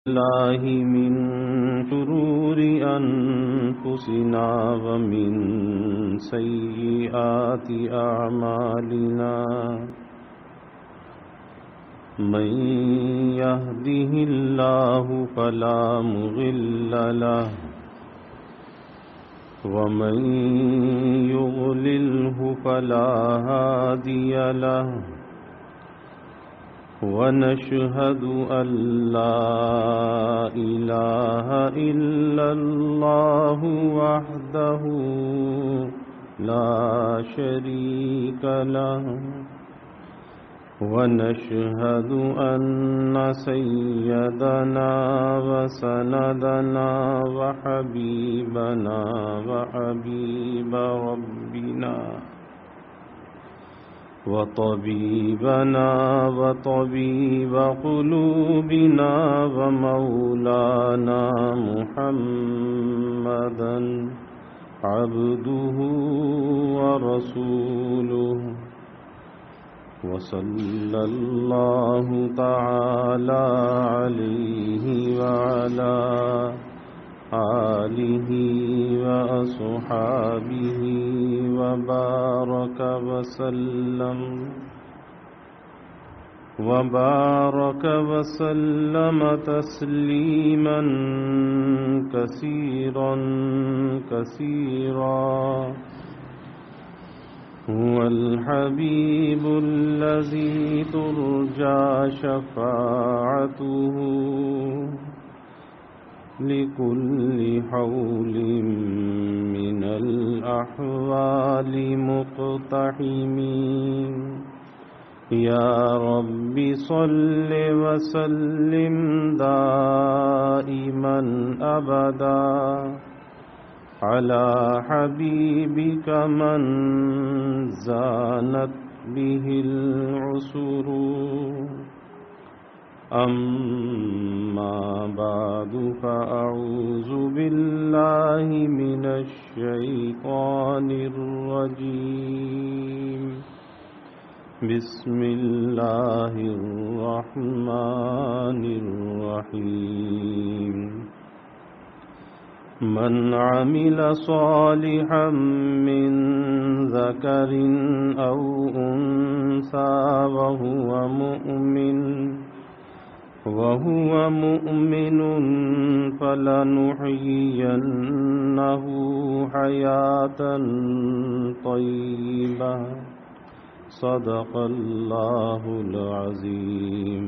الله من شرور أنفسنا ومن سيئات أعمالنا من يهده الله فلا مضل له ومن يضلله فلا هادي له ونشهد أن لا إله إلا الله وحده لا شريك له ونشهد أن سيدنا وسندنا وحبيبنا وحبيب ربنا وطبيبنا وطبيب قلوبنا ومولانا محمدا عبده ورسوله وصلى الله تعالى عليه وعلى آله وأصحابه وبارك وسلم تسليما كثيرا هو الحبيب الذي ترجى شفاعته لكل حول من الأحوال مقتحمين يا رب صل وسلم دائما أبدا على حبيبك من زانت به العسر أما بعد فأعوذ بالله من الشيطان الرجيم بسم الله الرحمن الرحيم من عمل صالحا من ذكر أو أنثى وهو مؤمن فلنحيينه حياة طيبة صدق الله العظيم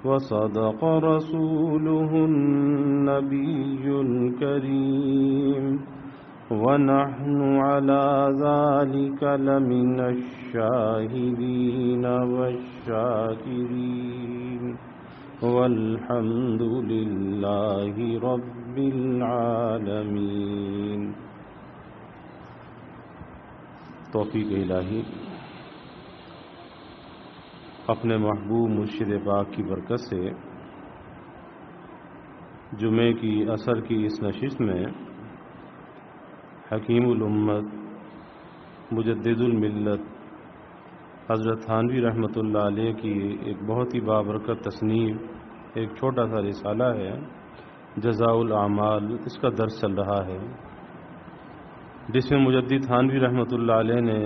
وصدق رسوله النبي الكريم ونحن على ذلك لمن الشاهدين والشاكرين والحمد لله رب العالمين. توفیق الہی اپنے محبوب مرشد پاک کی برکت سے جمعے کی عصر کی اس نشست میں حکیم الامت مجدد الملت حضرت تھانوی رحمۃ اللہ علیہ کی ایک بہت ہی بابرکت تصنیف ایک چھوٹا سا رسالہ ہے جزاء الاعمال، اس کا درس چل رہا ہے، جس میں مجدد تھانوی رحمۃ اللہ علیہ نے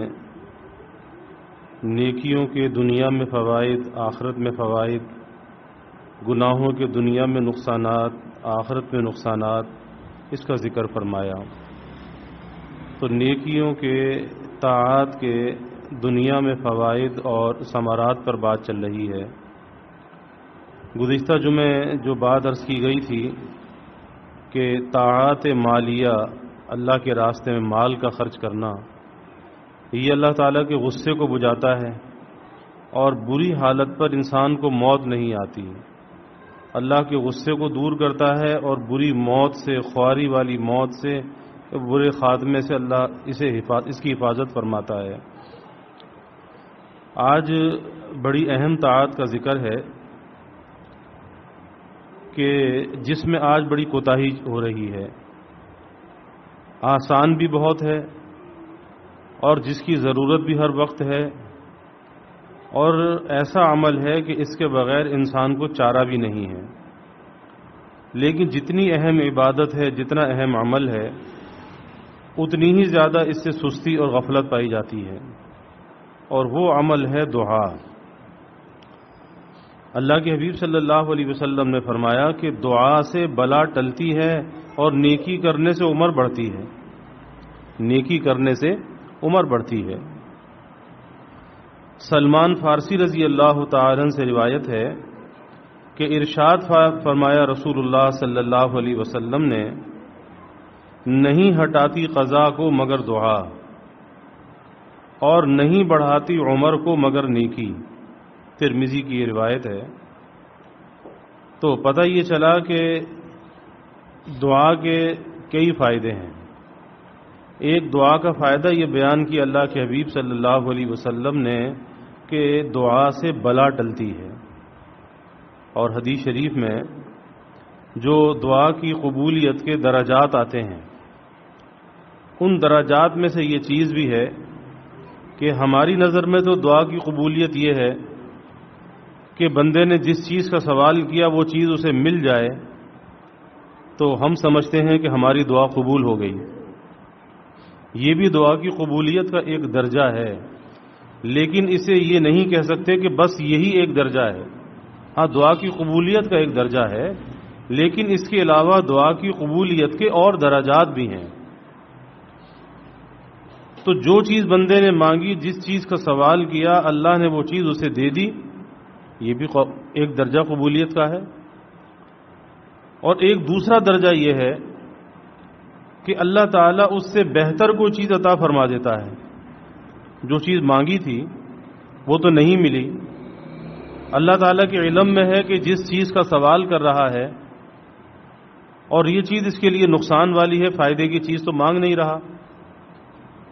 نیکیوں کے دنیا میں فوائد، آخرت میں فوائد، گناہوں کے دنیا میں نقصانات، آخرت میں نقصانات، اس کا ذکر فرمایا. تو نیکیوں کے، طاعات کے دنیا میں فوائد اور ثمرات پر بات چل رہی ہے. گزشتہ جمعے جو بات عرض کی گئی تھی کہ طاعات مالیہ، اللہ کے راستے میں مال کا خرچ کرنا، یہ اللہ تعالیٰ کے غصے کو بجھاتا ہے اور بری حالت پر انسان کو موت نہیں آتی. اللہ کے غصے کو دور کرتا ہے اور بری موت سے، خواری والی موت سے، برے خاتمے سے اللہ اس کی حفاظت فرماتا ہے. آج بڑی اہم طاعت کا ذکر ہے کہ جس میں آج بڑی کوتاہی ہو رہی ہے. آسان بھی بہت ہے اور جس کی ضرورت بھی ہر وقت ہے، اور ایسا عمل ہے کہ اس کے بغیر انسان کو چارہ بھی نہیں ہے. لیکن جتنی اہم عبادت ہے، جتنا اہم عمل ہے، اتنی ہی زیادہ اس سے سستی اور غفلت پائی جاتی ہے، اور وہ عمل ہے دعا۔ اللہ کے حبیب صلی اللہ علیہ وسلم نے فرمایا کہ دعا سے بلا ٹلتی ہے اور نیکی کرنے سے عمر بڑھتی ہے، نیکی کرنے سے عمر بڑھتی ہے۔ سلمان فارسی رضی اللہ تعالی عنہ سے روایت ہے کہ ارشاد فرمایا رسول اللہ صلی اللہ علیہ وسلم نے، نہیں ہٹاتی قضا کو مگر دعا، اور نہیں بڑھاتی عمر کو مگر نیکی۔ ترمذی کی یہ روایت ہے۔ تو پتہ یہ چلا کہ دعا کے کئی فائدے ہیں۔ ایک دعا کا فائدہ یہ بیان کیا اللہ کے حبیب صلی اللہ علیہ وسلم نے کہ دعا سے بلا ٹلتی ہے، اور حدیث شریف میں جو دعا کی قبولیت کے درجات آتے ہیں، ان درجات میں سے یہ چیز بھی ہے کہ ہماری نظر میں تو دعا کی قبولیت یہ ہے کہ بندے نے جس چیز کا سوال کیا وہ چیز اسے مل جائے تو ہم سمجھتے ہیں کہ ہماری دعا قبول ہو گئی۔ یہ بھی دعا کی قبولیت کا ایک درجہ ہے، لیکن اسے یہ نہیں کہہ سکتے کہ بس یہی ایک درجہ ہے۔ ہاں، دعا کی قبولیت کا ایک درجہ ہے، لیکن اس کے علاوہ دعا کی قبولیت کے اور درجات بھی ہیں۔ تو جو چیز بندے نے مانگی، جس چیز کا سوال کیا، اللہ نے وہ چیز اسے دے دی، یہ بھی ایک درجہ قبولیت کا ہے۔ اور ایک دوسرا درجہ یہ ہے کہ اللہ تعالیٰ اس سے بہتر کوئی چیز عطا فرما دیتا ہے۔ جو چیز مانگی تھی وہ تو نہیں ملی، اللہ تعالیٰ کے علم میں ہے کہ جس چیز کا سوال کر رہا ہے اور یہ چیز اس کے لیے نقصان والی ہے، فائدے کی چیز تو مانگ نہیں رہا،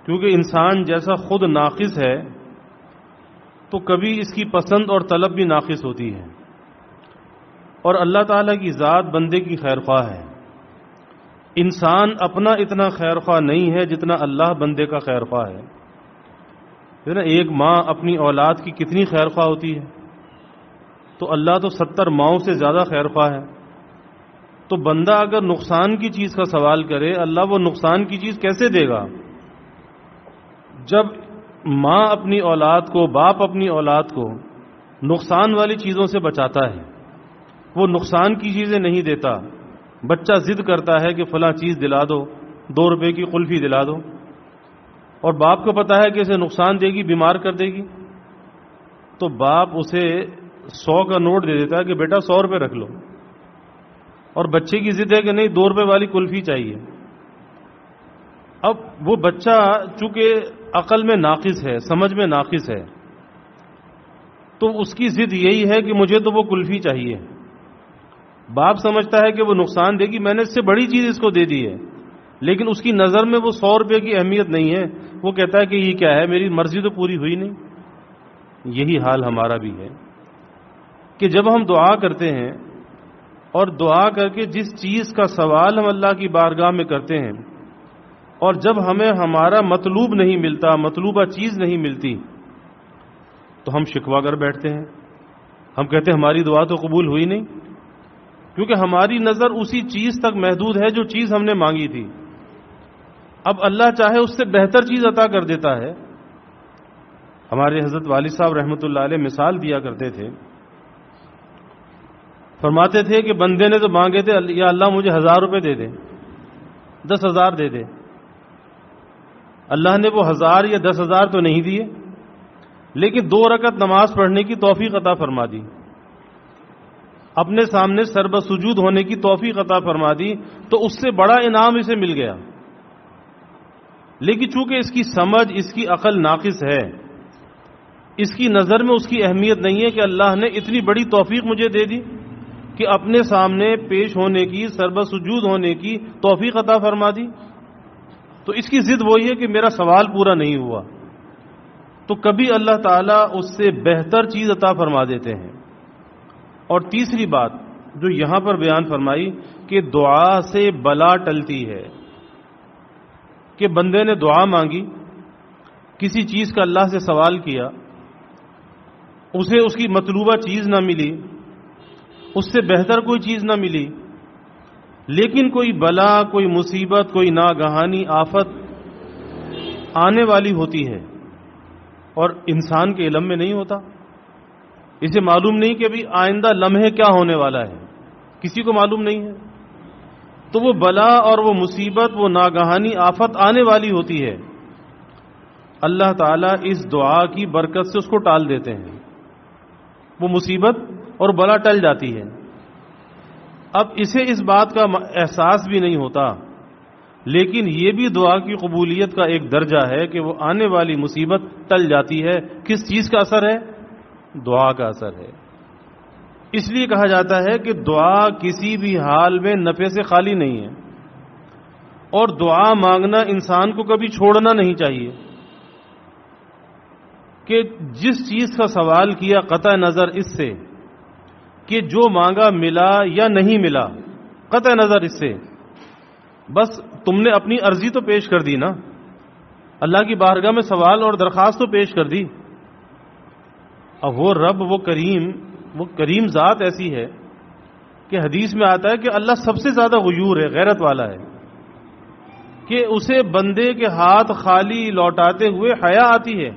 کیونکہ انسان جیسا خود ناقص ہے تو کبھی اس کی پسند اور طلب بھی ناقص ہوتی ہے، اور اللہ تعالیٰ کی ذات بندے کی خیر خواہ ہے۔ انسان اپنا اتنا خیر خواہ نہیں ہے جتنا اللہ بندے کا خیر خواہ ہے۔ ایک ماں اپنی اولاد کی کتنی خیر خواہ ہوتی ہے، تو اللہ تو 70 ماؤں سے زیادہ خیر خواہ ہے۔ تو بندہ اگر نقصان کی چیز کا سوال کرے، اللہ وہ نقصان کی چیز کیسے دے گا؟ جب ماں اپنی اولاد کو، باپ اپنی اولاد کو نقصان والی چیزوں سے بچاتا ہے، وہ نقصان کی چیزیں نہیں دیتا۔ بچہ ضد کرتا ہے کہ فلاں چیز دلا دو، 2 روپے کی قلفی دلا دو، اور باپ کو پتا ہے کہ اسے نقصان دے گی، بیمار کر دے گی، تو باپ اسے 100 کا نوٹ دے دیتا ہے کہ بیٹا 100 روپے رکھ لو، اور بچے کی ضد ہے کہ نہیں 2 روپے والی کلفی چاہیے۔ اب وہ بچہ چونکہ عقل میں ناقص ہے، سمجھ میں ناقص ہے، تو اس کی ضد یہی ہے کہ مجھے تو وہ کلفی چاہیے۔ باپ سمجھتا ہے کہ وہ نقصان دے گی، میں نے اس سے بڑی چیز اس کو دے دی ہے، لیکن اس کی نظر میں وہ 100 روپے کی اہمیت نہیں ہے، وہ کہتا ہے کہ یہ کیا ہے، میری مرضی تو پوری ہوئی نہیں۔ یہی حال ہمارا بھی ہے کہ جب ہم دعا کرتے ہیں اور دعا کر کے جس چیز کا سوال ہم اللہ کی بارگاہ میں کرتے ہیں، اور جب ہمیں ہمارا مطلوب نہیں ملتا، مطلوبہ چیز نہیں ملتی، تو ہم شکوہ کر بیٹھتے ہیں۔ ہم کہتے ہیں ہماری دعا تو قبول ہوئی نہیں، کیونکہ ہماری نظر اسی چیز تک محدود ہے جو چیز ہم نے مانگی تھی۔ اب اللہ چاہے اس سے بہتر چیز عطا کر دیتا ہے۔ ہمارے حضرت والد صاحب رحمۃ اللہ علیہ مثال دیا کرتے تھے، فرماتے تھے کہ بندے نے تو مانگے تھے، یا اللہ مجھے 1000 روپے دے دے، 10,000 دے دے۔ اللہ نے وہ 1000 یا 10,000 تو نہیں دیے، لیکن 2 رکعت نماز پڑھنے کی توفیق عطا فرما دی، اپنے سامنے سربہ سجود ہونے کی توفیق عطا فرما دی، تو اس سے بڑا انعام اسے مل گیا۔ لیکن چونکہ اس کی سمجھ، اس کی عقل ناقص ہے، اس کی نظر میں اس کی اہمیت نہیں ہے کہ اللہ نے اتنی بڑی توفیق مجھے دے دی کہ اپنے سامنے پیش ہونے کی، سربہ سجود ہونے کی توفیق عطا فرما دی، تو اس کی ضد وہی ہے کہ میرا سوال پورا نہیں ہوا۔ تو کبھی اللہ تعالیٰ اس سے بہتر چیز عطا فرما دیتے ہیں۔ اور تیسری بات جو یہاں پر بیان فرمائی کہ دعا سے بلا ٹلتی ہے، کہ بندے نے دعا مانگی، کسی چیز کا اللہ سے سوال کیا، اسے اس کی مطلوبہ چیز نہ ملی، اس سے بہتر کوئی چیز نہ ملی، لیکن کوئی بلا، کوئی مصیبت، کوئی ناگہانی آفت آنے والی ہوتی ہے اور انسان کے علم میں نہیں ہوتا، اسے معلوم نہیں کہ ابھی آئندہ لمحے کیا ہونے والا ہے، کسی کو معلوم نہیں ہے، تو وہ بلا اور وہ مصیبت، وہ ناگہانی آفت آنے والی ہوتی ہے، اللہ تعالیٰ اس دعا کی برکت سے اس کو ٹال دیتے ہیں، وہ مصیبت اور بلا ٹل جاتی ہے۔ اب اسے اس بات کا احساس بھی نہیں ہوتا، لیکن یہ بھی دعا کی قبولیت کا ایک درجہ ہے کہ وہ آنے والی مصیبت ٹل جاتی ہے۔ کس چیز کا اثر ہے؟ دعا کا اثر ہے۔ اس لیے کہا جاتا ہے کہ دعا کسی بھی حال میں نفع سے خالی نہیں ہے، اور دعا مانگنا انسان کو کبھی چھوڑنا نہیں چاہیے، کہ جس چیز کا سوال کیا قطع نظر اس سے کہ جو مانگا ملا یا نہیں ملا، قطع نظر اس سے، بس تم نے اپنی عرضی تو پیش کر دی نا، اللہ کی بارگاہ میں سوال اور درخواست تو پیش کر دی۔ اب وہ رب، وہ کریم ذات ایسی ہے کہ حدیث میں آتا ہے کہ اللہ سب سے زیادہ غیور ہے، غیرت والا ہے، کہ اسے بندے کے ہاتھ خالی لوٹاتے ہوئے حیا آتی ہے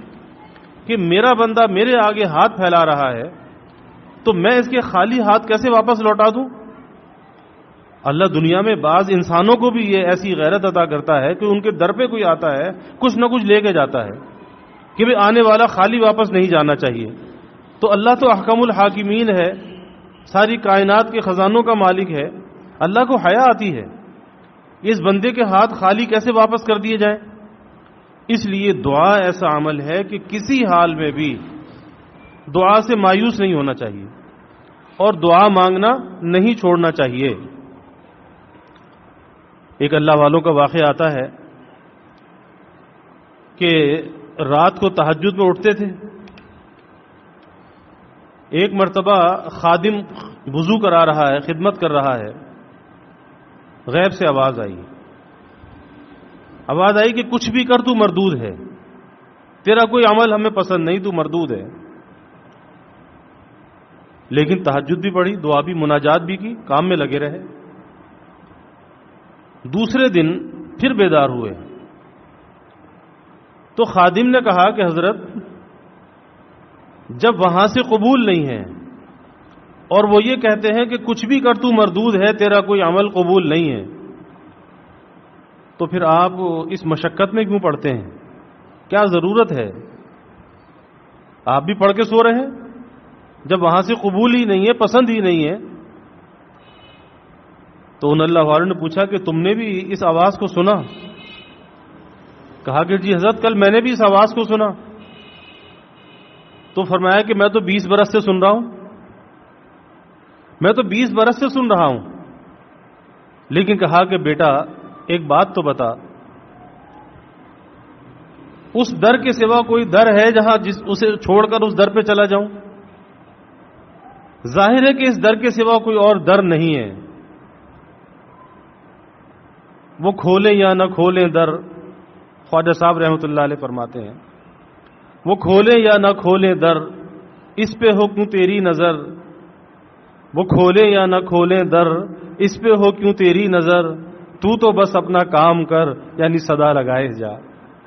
کہ میرا بندہ میرے آگے ہاتھ پھیلا رہا ہے تو میں اس کے خالی ہاتھ کیسے واپس لوٹا دوں۔ اللہ دنیا میں بعض انسانوں کو بھی یہ ایسی غیرت عطا کرتا ہے کہ ان کے در پہ کوئی آتا ہے کچھ نہ کچھ لے کے جاتا ہے کہ بھی آنے والا خالی واپس نہیں جانا چاہیے۔ تو اللہ تو احکم الحاکمین ہے، ساری کائنات کے خزانوں کا مالک ہے، اللہ کو حیا آتی ہے اس بندے کے ہاتھ خالی کیسے واپس کر دیے جائیں۔ اس لیے دعا ایسا عمل ہے کہ کسی حال میں بھی دعا سے مایوس نہیں ہونا چاہیے اور دعا مانگنا نہیں چھوڑنا چاہیے۔ ایک اللہ والوں کا واقعہ آتا ہے کہ رات کو تہجد میں اٹھتے تھے، ایک مرتبہ خادم وضو کرا رہا ہے، خدمت کر رہا ہے، غیب سے آواز آئی کہ کچھ بھی کر تو مردود ہے، تیرا کوئی عمل ہمیں پسند نہیں، تو مردود ہے۔ لیکن تہجد بھی پڑھی، دعا بھی، مناجات بھی کی، کام میں لگے رہے۔ دوسرے دن پھر بیدار ہوئے تو خادم نے کہا کہ حضرت جب وہاں سے قبول نہیں ہے اور وہ یہ کہتے ہیں کہ کچھ بھی کر تو مردود ہے، تیرا کوئی عمل قبول نہیں ہے، تو پھر آپ اس مشقت میں کیوں پڑھتے ہیں؟ کیا ضرورت ہے؟ آپ بھی پڑھ کے سو رہے ہیں جب وہاں سے قبول ہی نہیں ہے، پسند ہی نہیں ہے۔ تو ان اللہ والوں نے پوچھا کہ تم نے بھی اس آواز کو سنا؟ کہا کہ جی حضرت کل میں نے بھی اس آواز کو سنا۔ تو فرمایا کہ میں تو 20 برس سے سن رہا ہوں، میں تو 20 برس سے سن رہا ہوں۔ لیکن کہا کہ بیٹا ایک بات تو بتا، اس در کے سوا کوئی در ہے جہاں اسے چھوڑ کر اس در پہ چلا جاؤں؟ ظاہر ہے کہ اس در کے سوا کوئی اور در نہیں ہے، وہ کھولیں یا نہ کھولیں در، خواجہ صاحب رحمۃ اللہ علیہ فرماتے ہیں، وہ کھولیں یا نہ کھولیں در، اس پہ ہو کیوں تیری نظر، وہ کھولیں یا نہ کھولیں در، اس پہ ہو کیوں تیری نظر، تو بس اپنا کام کر، یعنی صدا لگائے جا۔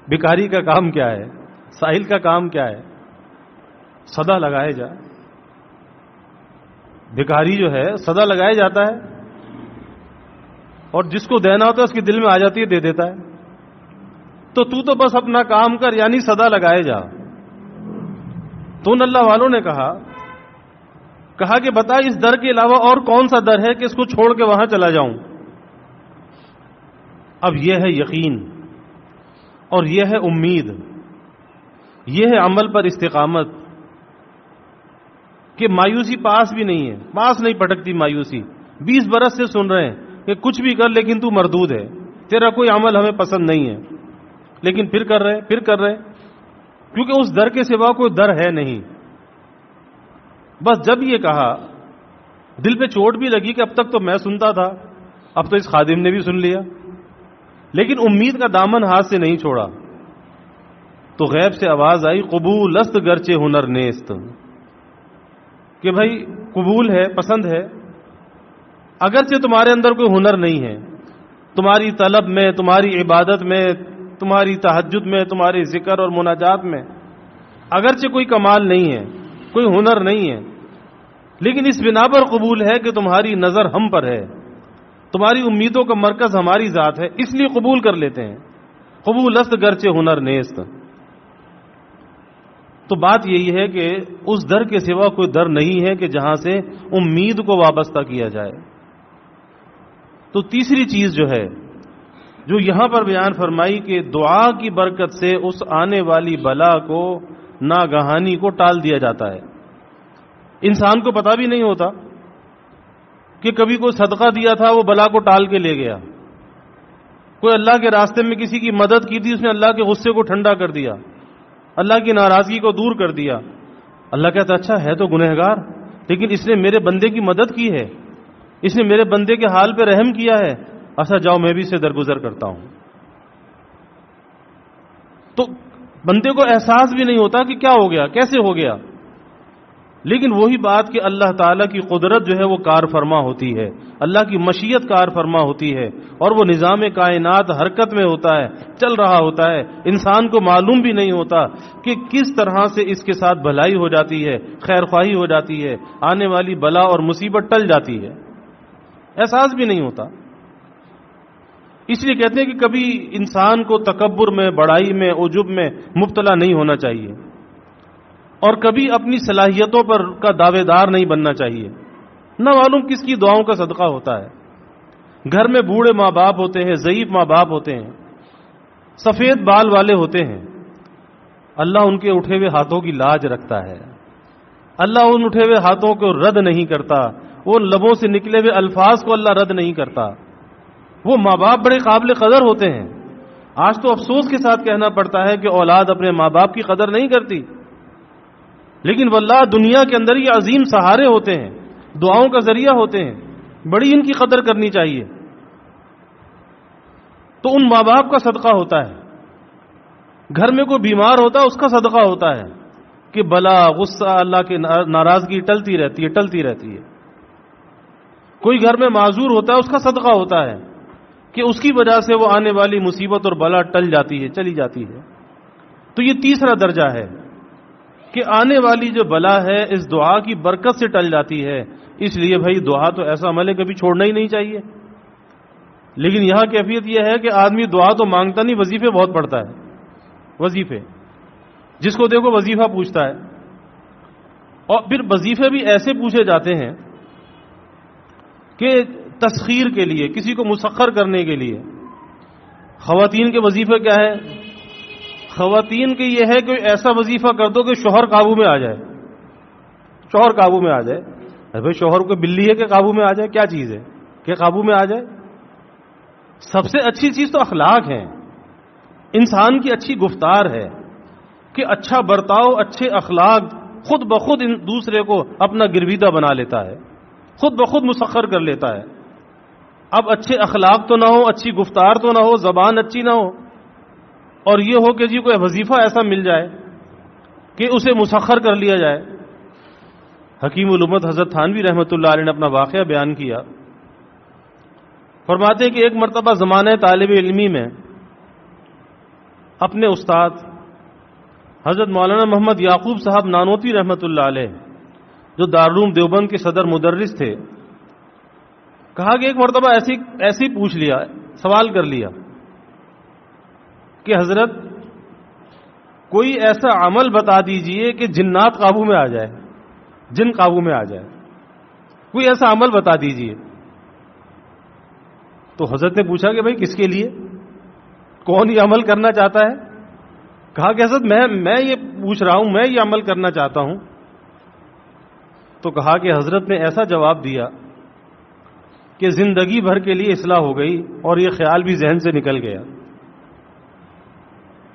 بھکاری کا کام کیا ہے؟ سائل کا کام کیا ہے؟ صدا لگائے جا۔ بھکاری جو ہے صدا لگایا جاتا ہے، اور جس کو دینا ہوتا ہے اس کے دل میں آ جاتی ہے، دے دیتا ہے۔ تو بس اپنا کام کر، یعنی صدا لگائے جا۔ تو ان اللہ والوں نے کہا کہ بتا اس در کے علاوہ اور کون سا در ہے کہ اس کو چھوڑ کے وہاں چلا جاؤں؟ اب یہ ہے یقین اور یہ ہے امید، یہ ہے عمل پر استقامت، کہ مایوسی پاس بھی نہیں ہے، پاس نہیں پٹکتی مایوسی۔ 20 برس سے سن رہے ہیں کہ کچھ بھی کر لیکن تو مردود ہے، تیرا کوئی عمل ہمیں پسند نہیں ہے، لیکن پھر کر رہے کیونکہ اس در کے سوا کوئی در ہے نہیں۔ بس جب یہ کہا دل پہ چوٹ بھی لگی کہ اب تک تو میں سنتا تھا، اب تو اس خادم نے بھی سن لیا، لیکن امید کا دامن ہاتھ سے نہیں چھوڑا۔ تو غیب سے آواز آئی، قبول است گرچہ ہنر نیست، کہ بھائی قبول ہے، پسند ہے، اگرچہ تمہارے اندر کوئی ہنر نہیں ہے، تمہاری طلب میں، تمہاری عبادت میں، تمہاری تہجد میں، تمہاری ذکر اور مناجات میں اگرچہ کوئی کمال نہیں ہے، کوئی ہنر نہیں ہے، لیکن اس بنا پر قبول ہے کہ تمہاری نظر ہم پر ہے، تمہاری امیدوں کا مرکز ہماری ذات ہے، اس لیے قبول کر لیتے ہیں۔ قبول است گرچہ ہنر نیست۔ تو بات یہی ہے کہ اس در کے سوا کوئی در نہیں ہے کہ جہاں سے امید کو وابستہ کیا جائے۔ تو تیسری چیز جو ہے جو یہاں پر بیان فرمائی کہ دعا کی برکت سے اس آنے والی بلا کو، ناگہانی کو ٹال دیا جاتا ہے۔ انسان کو پتہ بھی نہیں ہوتا کہ کبھی کوئی صدقہ دیا تھا وہ بلا کو ٹال کے لے گیا، کوئی اللہ کے راستے میں کسی کی مدد کی تھی، اس نے اللہ کے غصے کو ٹھنڈا کر دیا، اللہ کی ناراضگی کو دور کر دیا۔ اللہ کہتا اچھا ہے تو گنہگار، لیکن اس نے میرے بندے کی مدد کی ہے، اس نے میرے بندے کے حال پہ رحم کیا ہے، اچھا جاؤ میں بھی اسے درگزر کرتا ہوں۔ تو بندے کو احساس بھی نہیں ہوتا کہ کیا ہو گیا، کیسے ہو گیا، لیکن وہی بات کہ اللہ تعالیٰ کی قدرت جو ہے وہ کار فرما ہوتی ہے، اللہ کی مشیت کار فرما ہوتی ہے، اور وہ نظام کائنات حرکت میں ہوتا ہے، چل رہا ہوتا ہے، انسان کو معلوم بھی نہیں ہوتا کہ کس طرح سے اس کے ساتھ بھلائی ہو جاتی ہے، خیر خواہی ہو جاتی ہے، آنے والی بلا اور مصیبت ٹل جاتی ہے، احساس بھی نہیں ہوتا۔ اس لیے کہتے ہیں کہ کبھی انسان کو تکبر میں، بڑائی میں، عجب میں مبتلا نہیں ہونا چاہیے، اور کبھی اپنی صلاحیتوں پر کا دعوے دار نہیں بننا چاہیے۔ نہ معلوم کس کی دعاؤں کا صدقہ ہوتا ہے۔ گھر میں بوڑھے ماں باپ ہوتے ہیں، ضعیف ماں باپ ہوتے ہیں، سفید بال والے ہوتے ہیں، اللہ ان کے اٹھے ہوئے ہاتھوں کی لاج رکھتا ہے، اللہ ان اٹھے ہوئے ہاتھوں کو رد نہیں کرتا، وہ لبوں سے نکلے ہوئے الفاظ کو اللہ رد نہیں کرتا۔ وہ ماں باپ بڑے قابل قدر ہوتے ہیں۔ آج تو افسوس کے ساتھ کہنا پڑتا ہے کہ اولاد اپنے ماں باپ کی قدر نہیں کرتی، لیکن واللہ دنیا کے اندر یہ عظیم سہارے ہوتے ہیں، دعاؤں کا ذریعہ ہوتے ہیں، بڑی ان کی قدر کرنی چاہیے۔ تو ان ماں باپ کا صدقہ ہوتا ہے، گھر میں کوئی بیمار ہوتا ہے اس کا صدقہ ہوتا ہے کہ بلا، غصہ، اللہ کی ناراضگی ٹلتی رہتی ہے۔ کوئی گھر میں معذور ہوتا ہے اس کا صدقہ ہوتا ہے کہ اس کی وجہ سے وہ آنے والی مصیبت اور بلا ٹل جاتی ہے، چلی جاتی ہے۔ تو یہ تیسرا درجہ ہے کہ آنے والی جو بلا ہے اس دعا کی برکت سے ٹل جاتی ہے۔ اس لیے بھائی دعا تو ایسا عمل ہے کبھی چھوڑنا ہی نہیں چاہیے، لیکن یہاں کیفیت یہ ہے کہ آدمی دعا تو مانگتا نہیں، وظیفے بہت پڑھتا ہے، وظیفے، جس کو دیکھو وظیفہ پوچھتا ہے، اور پھر وظیفے بھی ایسے پوچھے جاتے ہیں کہ تسخیر کے لیے، کسی کو مسخر کرنے کے لیے۔ خواتین کے وظیفے کیا ہے؟ خواتین کے یہ ہے کہ ایسا وظیفہ کر دو کہ شوہر قابو میں آ جائے، شوہر قابو میں آ جائے۔ بھائی شوہر کو بلی ہے کہ قابو میں آ جائے؟ کیا چیز ہے کہ قابو میں آ جائے؟ سب سے اچھی چیز تو اخلاق ہے، انسان کی اچھی گفتار ہے کہ اچھا برتاؤ، اچھے اخلاق خود بخود دوسرے کو اپنا گرویدہ بنا لیتا ہے، خود بخود مسخر کر لیتا ہے۔ اب اچھے اخلاق تو نہ ہو، اچھی گفتار تو نہ ہو، زبان اچھی نہ ہو، اور یہ ہو کہ جی کوئی وظیفہ ایسا مل جائے کہ اسے مسخر کر لیا جائے۔ حکیم الامت حضرت تھانوی رحمۃ اللہ علیہ نے اپنا واقعہ بیان کیا، فرماتے ہیں کہ ایک مرتبہ زمانہ طالب علمی میں اپنے استاد حضرت مولانا محمد یعقوب صاحب نانوتوی رحمۃ اللہ علیہ جو دارالعلوم دیوبند کے صدر مدرس تھے، کہا کہ ایک مرتبہ ایسی پوچھ لیا، سوال کر لیا کہ حضرت کوئی ایسا عمل بتا دیجئے کہ جنات قابو میں آ جائے، جن قابو میں آ جائے، کوئی ایسا عمل بتا دیجئے۔ تو حضرت نے پوچھا کہ بھائی کس کے لیے، کون یہ عمل کرنا چاہتا ہے؟ کہا کہ حضرت میں یہ پوچھ رہا ہوں، میں یہ عمل کرنا چاہتا ہوں۔ تو کہا کہ حضرت نے ایسا جواب دیا کہ زندگی بھر کے لیے اصلاح ہو گئی اور یہ خیال بھی ذہن سے نکل گیا۔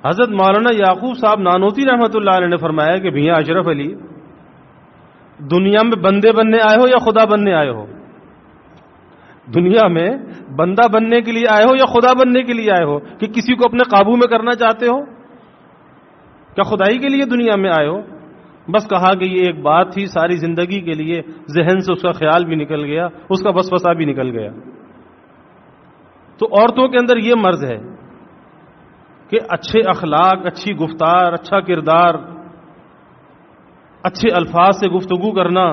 حضرت مولانا یعقوب صاحب نانوتوی رحمۃ اللہ علیہ نے فرمایا کہ بھیا اشرف علی، دنیا میں بندے بننے آئے ہو یا خدا بننے آئے ہو؟ دنیا میں بندہ بننے کے لیے آئے ہو یا خدا بننے کے لیے آئے ہو کہ کسی کو اپنے قابو میں کرنا چاہتے ہو؟ کیا خدائی کے لیے دنیا میں آئے ہو؟ بس کہا کہ یہ ایک بات تھی، ساری زندگی کے لیے ذہن سے اس کا خیال بھی نکل گیا، اس کا وسوسہ بھی نکل گیا۔ تو عورتوں کے اندر یہ مرض ہے کہ اچھے اخلاق، اچھی گفتار، اچھا کردار، اچھے الفاظ سے گفتگو کرنا،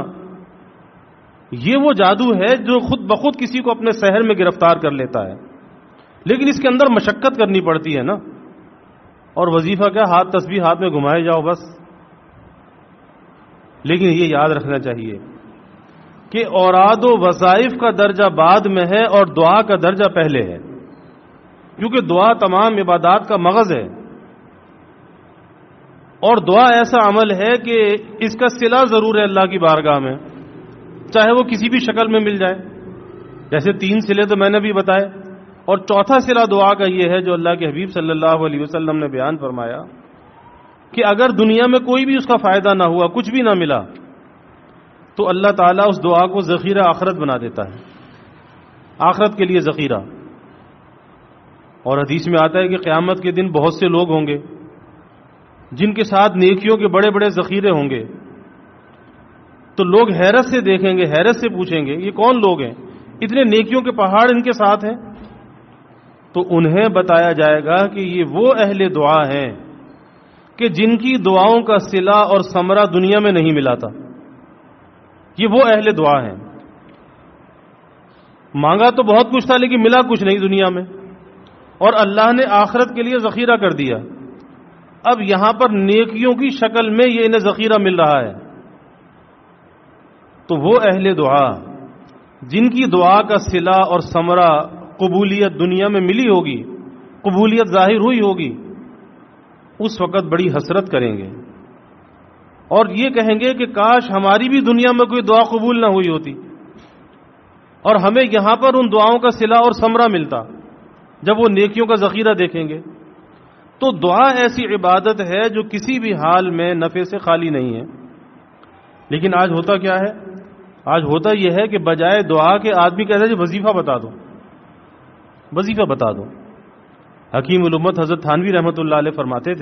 یہ وہ جادو ہے جو خود بخود کسی کو اپنے سحر میں گرفتار کر لیتا ہے، لیکن اس کے اندر مشقت کرنی پڑتی ہے نا۔ اور وظیفہ کیا، ہاتھ تسبیح ہاتھ میں گھمائے جاؤ بس۔ لیکن یہ یاد رکھنا چاہیے کہ اوراد و وظائف کا درجہ بعد میں ہے اور دعا کا درجہ پہلے ہے، کیونکہ دعا تمام عبادات کا مغز ہے، اور دعا ایسا عمل ہے کہ اس کا صلہ ضرور ہے اللہ کی بارگاہ میں، چاہے وہ کسی بھی شکل میں مل جائے۔ جیسے 3 صلے تو میں نے بھی بتائے، اور چوتھا صلہ دعا کا یہ ہے جو اللہ کے حبیب صلی اللہ علیہ وسلم نے بیان فرمایا کہ اگر دنیا میں کوئی بھی اس کا فائدہ نہ ہوا، کچھ بھی نہ ملا، تو اللہ تعالیٰ اس دعا کو ذخیرہ آخرت بنا دیتا ہے، آخرت کے لیے ذخیرہ۔ اور حدیث میں آتا ہے کہ قیامت کے دن بہت سے لوگ ہوں گے جن کے ساتھ نیکیوں کے بڑے بڑے ذخیرے ہوں گے، تو لوگ حیرت سے دیکھیں گے، حیرت سے پوچھیں گے یہ کون لوگ ہیں، اتنے نیکیوں کے پہاڑ ان کے ساتھ ہیں؟ تو انہیں بتایا جائے گا کہ یہ وہ اہل دعا ہیں کہ جن کی دعاؤں کا صلہ اور ثمرہ دنیا میں نہیں ملا تھا، یہ وہ اہل دعا ہیں۔ مانگا تو بہت کچھ تھا لیکن ملا کچھ نہیں دنیا میں، اور اللہ نے آخرت کے لیے ذخیرہ کر دیا۔ اب یہاں پر نیکیوں کی شکل میں یہ انہیں ذخیرہ مل رہا ہے۔ تو وہ اہل دعا جن کی دعا کا صلہ اور ثمرہ قبولیت دنیا میں ملی ہوگی، قبولیت ظاہر ہوئی ہوگی، اس وقت بڑی حسرت کریں گے اور یہ کہیں گے کہ کاش ہماری بھی دنیا میں کوئی دعا قبول نہ ہوئی ہوتی اور ہمیں یہاں پر ان دعاؤں کا صلہ اور ثمرہ ملتا جب وہ نیکیوں کا ذخیرہ دیکھیں گے۔ تو دعا ایسی عبادت ہے جو کسی بھی حال میں نفع سے خالی نہیں ہے۔ لیکن آج ہوتا کیا ہے؟ آج ہوتا یہ ہے کہ بجائے دعا کے آدمی کہتا ہے وظیفہ بتا دو، وظیفہ بتا دو۔ حکیم الامت حضرت تھانوی رحمۃ اللہ علیہ فرماتے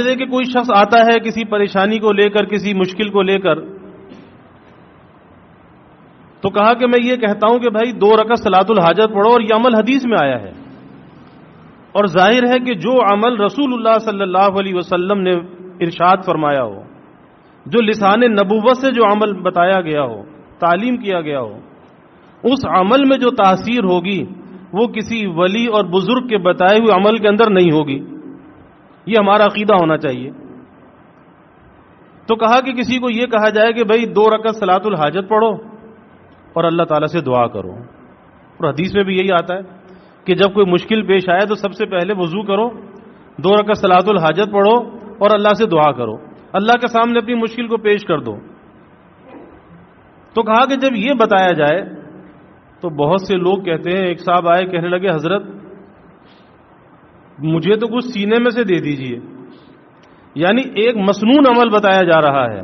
تھے کہ کوئی شخص آتا ہے کسی پریشانی کو لے کر، کسی مشکل کو لے کر، تو کہا کہ میں یہ کہتا ہوں کہ بھائی 2 رکعت صلاۃ الحاجت پڑھو، اور یہ عمل حدیث میں آیا ہے، اور ظاہر ہے کہ جو عمل رسول اللہ صلی اللہ علیہ وسلم نے ارشاد فرمایا ہو، جو لسان نبوت سے جو عمل بتایا گیا ہو، تعلیم کیا گیا ہو، اس عمل میں جو تاثیر ہوگی وہ کسی ولی اور بزرگ کے بتائے ہوئے عمل کے اندر نہیں ہوگی۔ یہ ہمارا عقیدہ ہونا چاہیے۔ تو کہا کہ کسی کو یہ کہا جائے کہ بھائی 2 رکعت صلاۃ الحاجت پڑھو اور اللہ تعالیٰ سے دعا کرو، اور حدیث میں بھی یہی آتا ہے کہ جب کوئی مشکل پیش آئے تو سب سے پہلے وضو کرو، 2 رکعت صلاۃ الحاجت پڑھو اور اللہ سے دعا کرو، اللہ کے سامنے اپنی مشکل کو پیش کر دو۔ تو کہا کہ جب یہ بتایا جائے تو بہت سے لوگ کہتے ہیں، ایک صاحب آئے کہنے لگے حضرت مجھے تو کچھ سینے میں سے دے دیجئے، یعنی ایک مسنون عمل بتایا جا رہا ہے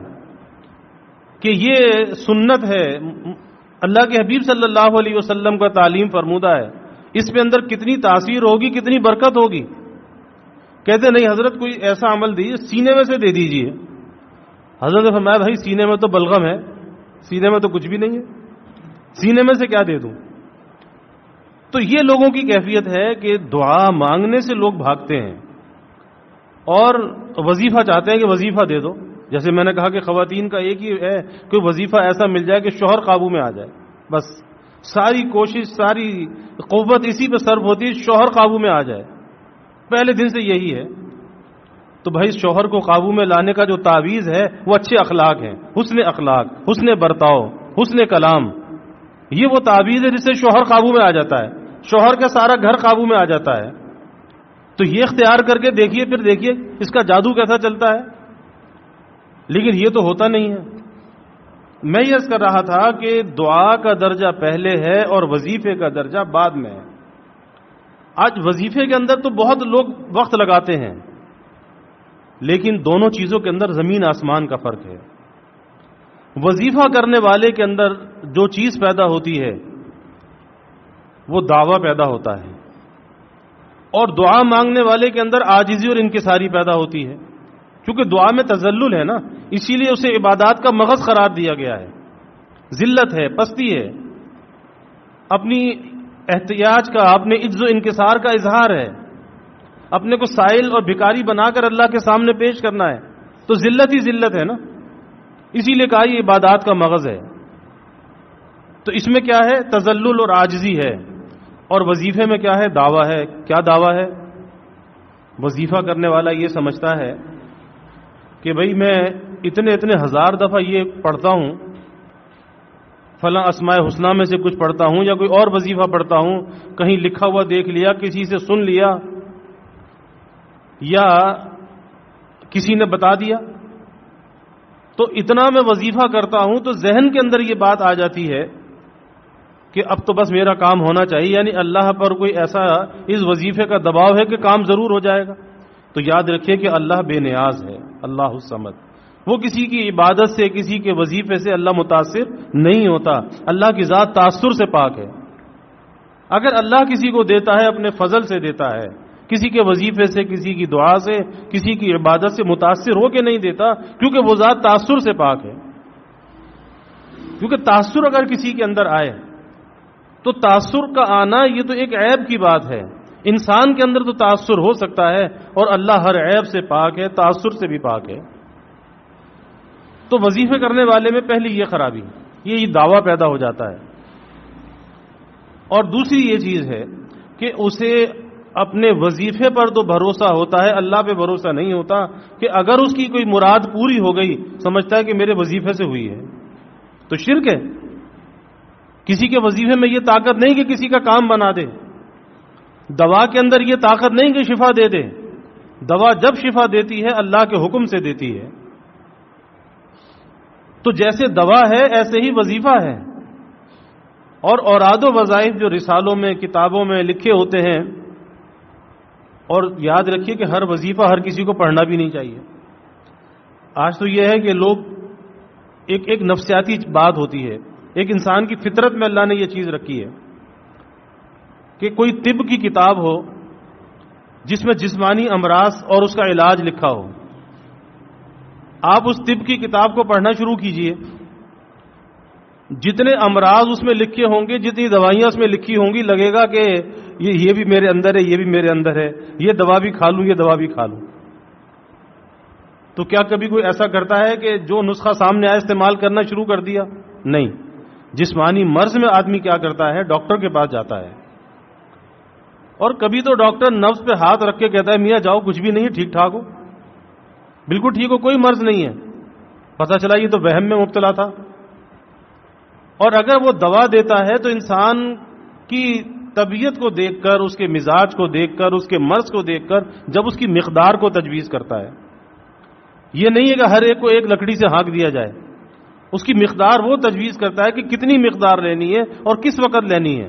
کہ یہ سنت ہے، اللہ کے حبیب صلی اللہ علیہ وسلم کا تعلیم فرمودہ ہے، اس پہ اندر کتنی تاثیر ہوگی، کتنی برکت ہوگی۔ کہتے نہیں حضرت کوئی ایسا عمل دیجیے سینے میں سے دے دیجئے۔ حضرت نے فرمایا بھائی سینے میں تو بلغم ہے، سینے میں تو کچھ بھی نہیں ہے، سینے میں سے کیا دے دوں؟ تو یہ لوگوں کی کیفیت ہے کہ دعا مانگنے سے لوگ بھاگتے ہیں اور وظیفہ چاہتے ہیں کہ وظیفہ دے دو۔ جیسے میں نے کہا کہ خواتین کا ایک ہی ہے کہ وظیفہ ایسا مل جائے کہ شوہر قابو میں آ جائے، بس ساری کوشش، ساری قوت اسی پہ صرف ہوتی ہے شوہر قابو میں آ جائے، پہلے دن سے یہی ہے۔ تو بھائی شوہر کو قابو میں لانے کا جو تعویذ ہے وہ اچھے اخلاق ہیں، حسن اخلاق، حسن برتاؤ، حسن کلام، یہ وہ تعویذ ہے جس سے شوہر قابو میں آ جاتا ہے، شوہر کا سارا گھر قابو میں آ جاتا ہے۔ تو یہ اختیار کر کے دیکھیے، پھر دیکھیے اس کا جادو کیسا چلتا ہے۔ لیکن یہ تو ہوتا نہیں ہے۔ میں یہ عرض کر رہا تھا کہ دعا کا درجہ پہلے ہے اور وظیفے کا درجہ بعد میں ہے۔ آج وظیفے کے اندر تو بہت لوگ وقت لگاتے ہیں، لیکن دونوں چیزوں کے اندر زمین آسمان کا فرق ہے۔ وظیفہ کرنے والے کے اندر جو چیز پیدا ہوتی ہے وہ دعویٰ پیدا ہوتا ہے، اور دعا مانگنے والے کے اندر عاجزی اور انکساری پیدا ہوتی ہے۔ کیونکہ دعا میں تذلل ہے نا، اسی لیے اسے عبادات کا مغز قرار دیا گیا ہے. ذلت ہے، پستی ہے، اپنی احتیاج کا، اپنے عجز و انکسار کا اظہار ہے، اپنے کو سائل اور بھکاری بنا کر اللہ کے سامنے پیش کرنا ہے. تو ذلت ہی ذلت ہے نا، اسی لیے کہا یہ عبادات کا مغز ہے. تو اس میں کیا ہے؟ تذلل اور عاجزی ہے. اور وظیفے میں کیا ہے؟ دعویٰ ہے. کیا دعویٰ ہے؟ وظیفہ کرنے والا یہ سمجھتا ہے کہ بھئی میں اتنے ہزار دفعہ یہ پڑھتا ہوں، فلاں اسماء حسنہ میں سے کچھ پڑھتا ہوں یا کوئی اور وظیفہ پڑھتا ہوں، کہیں لکھا ہوا دیکھ لیا، کسی سے سن لیا یا کسی نے بتا دیا، تو اتنا میں وظیفہ کرتا ہوں تو ذہن کے اندر یہ بات آ جاتی ہے کہ اب تو بس میرا کام ہونا چاہیے، یعنی اللہ پر کوئی ایسا اس وظیفے کا دباؤ ہے کہ کام ضرور ہو جائے گا. تو یاد رکھیے کہ اللہ بے نیاز ہے، اللہ الصمد. وہ کسی کی عبادت سے، کسی کے وظیفے سے اللہ متاثر نہیں ہوتا. اللہ کی ذات تاثر سے پاک ہے. اگر اللہ کسی کو دیتا ہے اپنے فضل سے دیتا ہے، کسی کے وظیفے سے، کسی کی دعا سے، کسی کی عبادت سے متاثر ہو کے نہیں دیتا، کیونکہ وہ ذات تاثر سے پاک ہے. کیونکہ تاثر اگر کسی کے اندر آئے تو تاثر کا آنا یہ تو ایک عیب کی بات ہے. انسان کے اندر تو تاثر ہو سکتا ہے اور اللہ ہر عیب سے پاک ہے، تاثر سے بھی پاک ہے. تو وظیفے کرنے والے میں پہلی یہ خرابی، یہ دعویٰ پیدا ہو جاتا ہے. اور دوسری یہ چیز ہے کہ اسے اپنے وظیفے پر تو بھروسہ ہوتا ہے، اللہ پہ بھروسہ نہیں ہوتا کہ اگر اس کی کوئی مراد پوری ہو گئی، سمجھتا ہے کہ میرے وظیفے سے ہوئی ہے. تو شرک ہے. کسی کے وظیفے میں یہ طاقت نہیں کہ کسی کا کام بنا دے. دوا کے اندر یہ طاقت نہیں کہ شفا دے دے. دوا جب شفا دیتی ہے اللہ کے حکم سے دیتی ہے. تو جیسے دوا ہے ایسے ہی وظیفہ ہے. اور اوراد و وظائف جو رسالوں میں، کتابوں میں لکھے ہوتے ہیں، اور یاد رکھیے کہ ہر وظیفہ ہر کسی کو پڑھنا بھی نہیں چاہیے. آج تو یہ ہے کہ لوگ ایک نفسیاتی بات ہوتی ہے، ایک انسان کی فطرت میں اللہ نے یہ چیز رکھی ہے کہ کوئی طب کی کتاب ہو جس میں جسمانی امراض اور اس کا علاج لکھا ہو. آپ اس طب کی کتاب کو پڑھنا شروع کیجئے، جتنے امراض اس میں لکھے ہوں گے، جتنی دوائیاں اس میں لکھی ہوں گی، لگے گا کہ یہ بھی میرے اندر ہے، یہ بھی میرے اندر ہے، یہ دوا بھی کھا لوں، یہ دوا بھی کھا لوں. تو کیا کبھی کوئی ایسا کرتا ہے کہ جو نسخہ سامنے آیا استعمال کرنا شروع کر دیا؟ نہیں. جسمانی مرض میں آدمی کیا کرتا ہے؟ ڈاکٹر کے پاس جاتا ہے. اور کبھی تو ڈاکٹر نفس پہ ہاتھ رکھ کے کہتا ہے میاں جاؤ، کچھ بھی نہیں، ٹھیک ٹھاک ہو، بالکل ٹھیک ہو، کوئی مرض نہیں ہے. پتہ چلا یہ تو وہم میں مبتلا تھا. اور اگر وہ دوا دیتا ہے تو انسان کی طبیعت کو دیکھ کر، اس کے مزاج کو دیکھ کر، اس کے مرض کو دیکھ کر جب اس کی مقدار کو تجویز کرتا ہے. یہ نہیں ہے کہ ہر ایک کو ایک لکڑی سے ہانک دیا جائے. اس کی مقدار وہ تجویز کرتا ہے کہ کتنی مقدار لینی ہے اور کس وقت لینی ہے.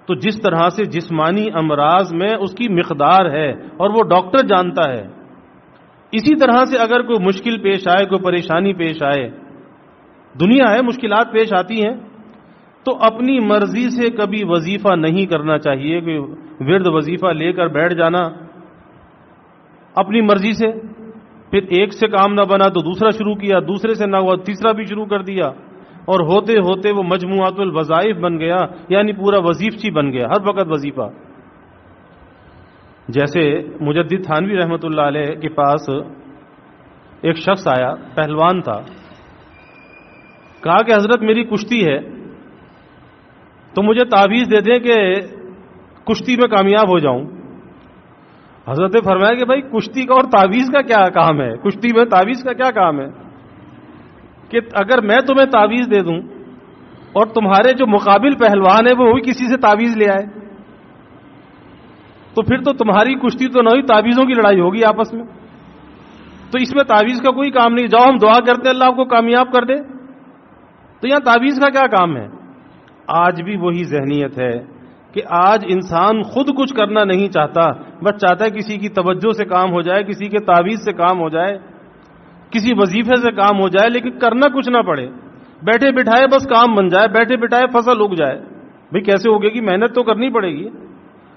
تو جس طرح سے جسمانی امراض میں اس کی مقدار ہے اور وہ ڈاکٹر جانتا ہے، اسی طرح سے اگر کوئی مشکل پیش آئے، کوئی پریشانی پیش آئے، دنیا ہے، مشکلات پیش آتی ہیں، تو اپنی مرضی سے کبھی وظیفہ نہیں کرنا چاہیے. کہ ورد وظیفہ لے کر بیٹھ جانا اپنی مرضی سے، پھر ایک سے کام نہ بنا تو دوسرا شروع کیا، دوسرے سے نہ ہوا تیسرا بھی شروع کر دیا، اور ہوتے ہوتے وہ مجموعات الوظائف بن گیا، یعنی پورا وظیفچی بن گیا، ہر وقت وظیفہ. جیسے مجدد تھانوی رحمۃ اللہ علیہ کے پاس ایک شخص آیا، پہلوان تھا، کہا کہ حضرت میری کشتی ہے تو مجھے تعویذ دے دیں کہ کشتی میں کامیاب ہو جاؤں. حضرت نے فرمایا کہ بھائی کشتی کا اور تعویذ کا کیا کام ہے؟ کشتی میں تعویذ کا کیا کام ہے؟ کہ اگر میں تمہیں تعویذ دے دوں اور تمہارے جو مقابل پہلوان ہے وہ بھی کسی سے تعویذ لے آئے تو پھر تو تمہاری کشتی تو نہ ہوئی، تعویذوں کی لڑائی ہوگی آپس میں. تو اس میں تعویذ کا کوئی کام نہیں. جاؤ ہم دعا کرتے ہیں اللہ آپ کو کامیاب کر دے. تو یہاں تعویذ کا کیا کام ہے؟ آج بھی وہی ذہنیت ہے کہ آج انسان خود کچھ کرنا نہیں چاہتا، بس چاہتا ہے کسی کی توجہ سے کام ہو جائے، کسی کے تعویذ سے کام ہو جائے، کسی وظیفے سے کام ہو جائے، لیکن کرنا کچھ نہ پڑے، بیٹھے بٹھائے بس کام بن جائے، بیٹھے بٹھائے فصل اگ جائے. بھئی کیسے ہوگے گی؟ محنت تو کرنی پڑے گی،